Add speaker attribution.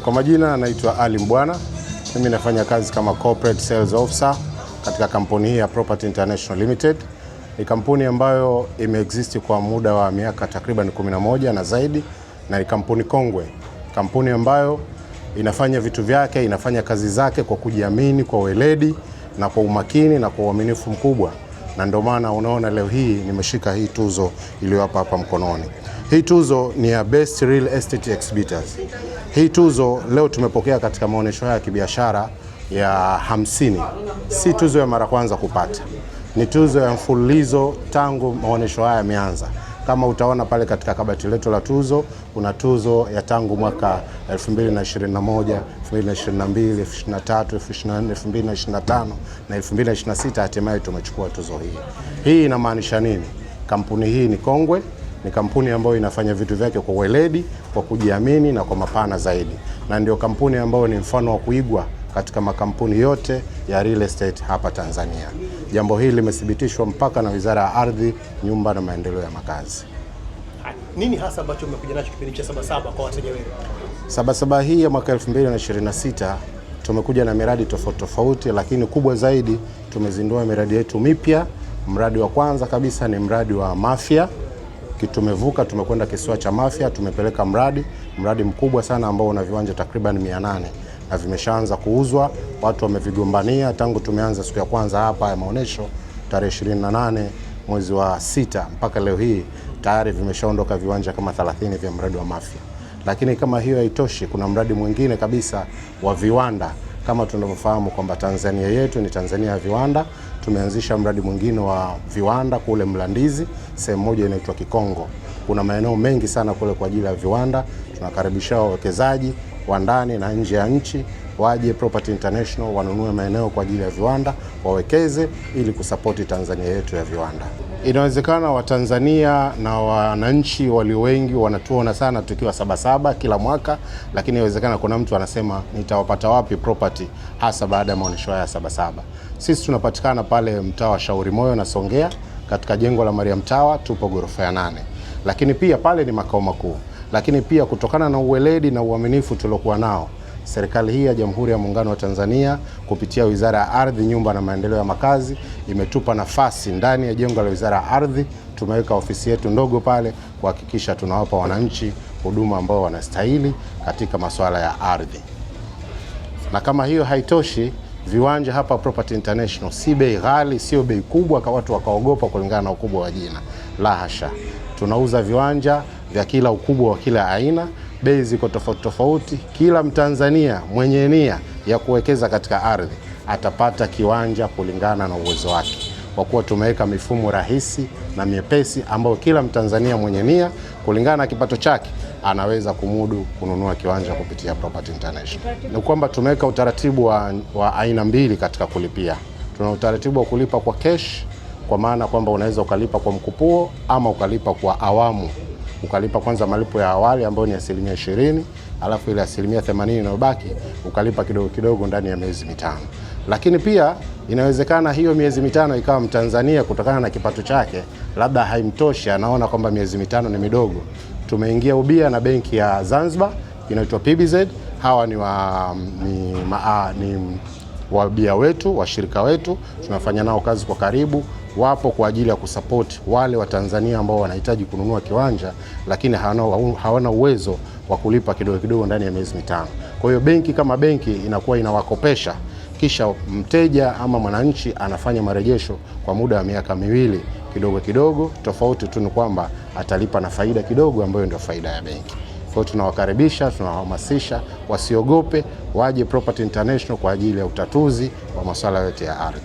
Speaker 1: Kwa majina naitwa Ali Mbwana. Mimi nafanya kazi kama Corporate Sales Officer katika kampuni hii ya Property International Limited. Ni kampuni ambayo imeexist kwa muda wa miaka takriban 11 na zaidi, na ni kampuni kongwe. Kampuni ambayo inafanya vitu vyake, inafanya kazi zake kwa kujiamini, kwa weledi na kwa umakini na kwa uaminifu mkubwa. Na ndio maana unaona leo hii nimeshika hii tuzo iliyo hapa mkononi. Hii tuzo ni ya Best Real Estate Exhibitors. Hii tuzo leo tumepokea katika maonyesho ya kibiashara ya 50. Si tuzo ya mara kwanza kupata. Ni tuzo ya mfululizo tangu maonyesho haya yameanza. Kama utaona pale katika kabati letu la tuzo, kuna tuzo ya tangu mwaka 2021, 2022, 2023, 2024, 2025 na 2026 hatimaye tumechukua tuzo hii. Hii inamaanisha nini? Kampuni hii ni kongwe, ni kampuni ambayo inafanya vitu vyake kwa weledi, kwa kujiamini na kwa mapana zaidi. Na ndio kampuni ambayo ni mfano wa kuigwa katika makampuni yote ya real estate hapa Tanzania. Jambo hili limethibitishwa mpaka na Wizara ya Ardhi, Nyumba na Maendeleo ya Makazi.
Speaker 2: Nini hasa ambacho umekuja nacho kipindi cha Sabasaba kwa wateja wenu?
Speaker 1: Sabasaba hii ya mwaka 2026 tumekuja na miradi tofauti, lakini kubwa zaidi tumezindua miradi yetu mipya. Mradi wa kwanza kabisa ni mradi wa Mafia. Tumevuka, tumekwenda kisiwa cha Mafia, tumepeleka mradi mkubwa sana ambao una viwanja takriban 800 na vimeshaanza kuuzwa. Watu wamevigombania tangu tumeanza siku ya kwanza hapa ya maonesho tarehe 28 mwezi wa 6 mpaka leo hii tayari vimeshaondoka viwanja kama 30 vya mradi wa Mafia. Lakini kama hiyo haitoshi, kuna mradi mwingine kabisa wa viwanda. Kama tunavyofahamu kwamba Tanzania yetu ni Tanzania ya viwanda, tumeanzisha mradi mwingine wa viwanda kule Mlandizi, sehemu moja inaitwa Kikongo. Kuna maeneo mengi sana kule kwa ajili ya viwanda. Tunakaribisha wawekezaji wa ndani na nje ya nchi waje Property International wanunue maeneo kwa ajili ya viwanda, wawekeze ili kusapoti Tanzania yetu ya viwanda. Inawezekana Watanzania na wananchi walio wengi wanatuona sana tukiwa Sabasaba kila mwaka, lakini inawezekana kuna mtu anasema nitawapata wapi property hasa baada ya maonyesho ya Sabasaba. Sisi tunapatikana pale mtaa wa Shauri Moyo na Songea katika jengo la Mariam Tower, tupo ghorofa ya 8. Lakini pia pale ni makao makuu. Lakini pia kutokana na uweledi na uaminifu tuliokuwa nao, serikali hii ya Jamhuri ya Muungano wa Tanzania kupitia Wizara ya Ardhi, Nyumba na Maendeleo ya Makazi imetupa nafasi ndani ya jengo la Wizara ya Ardhi. Tumeweka ofisi yetu ndogo pale kuhakikisha tunawapa wananchi huduma ambao wanastahili katika masuala ya ardhi. Na kama hiyo haitoshi, viwanja hapa Property International si bei ghali, sio bei kubwa kwa watu wakaogopa kulingana na ukubwa wa jina. La hasha. Tunauza viwanja vya kila ukubwa wa kila aina, bei ziko tofauti. Kila Mtanzania mwenye nia ya kuwekeza katika ardhi atapata kiwanja kulingana na uwezo wake, kwa kuwa tumeweka mifumo rahisi na miepesi ambayo kila Mtanzania mwenye nia kulingana na kipato chake anaweza kumudu kununua kiwanja kupitia Property International. Ni kwamba tumeweka utaratibu wa aina mbili katika kulipia. Tuna utaratibu wa kulipa kwa cash, kwa maana kwamba unaweza ukalipa kwa mkupuo ama ukalipa kwa awamu. Ukalipa kwanza malipo ya awali ambayo ni 20%, alafu ile 80% inayobaki ukalipa kidogo kidogo ndani ya miezi 5. Lakini pia inawezekana hiyo miezi 5 ikawa Mtanzania kutokana na kipato chake labda haimtoshi, anaona kwamba miezi 5 ni midogo. Tumeingia ubia na benki ya Zanzibar inaitwa PBZ. Hawa ni wabia wetu, washirika wetu, tunafanya nao kazi kwa karibu. Wapo kwa ajili ya kusupport wale wa Tanzania ambao wanahitaji kununua kiwanja lakini hawana uwezo wa kulipa kidogo kidogo ndani ya miezi 5. Kwa hiyo benki kama benki inakuwa inawakopesha, kisha mteja ama mwananchi anafanya marejesho kwa muda wa miaka 2 kidogo kidogo. Tofauti tu ni kwamba atalipa na faida kidogo ambayo ndio faida ya benki. Kwa hiyo tunawakaribisha, tunawahamasisha wasiogope, waje Property International kwa ajili ya utatuzi wa masuala yote ya ardhi.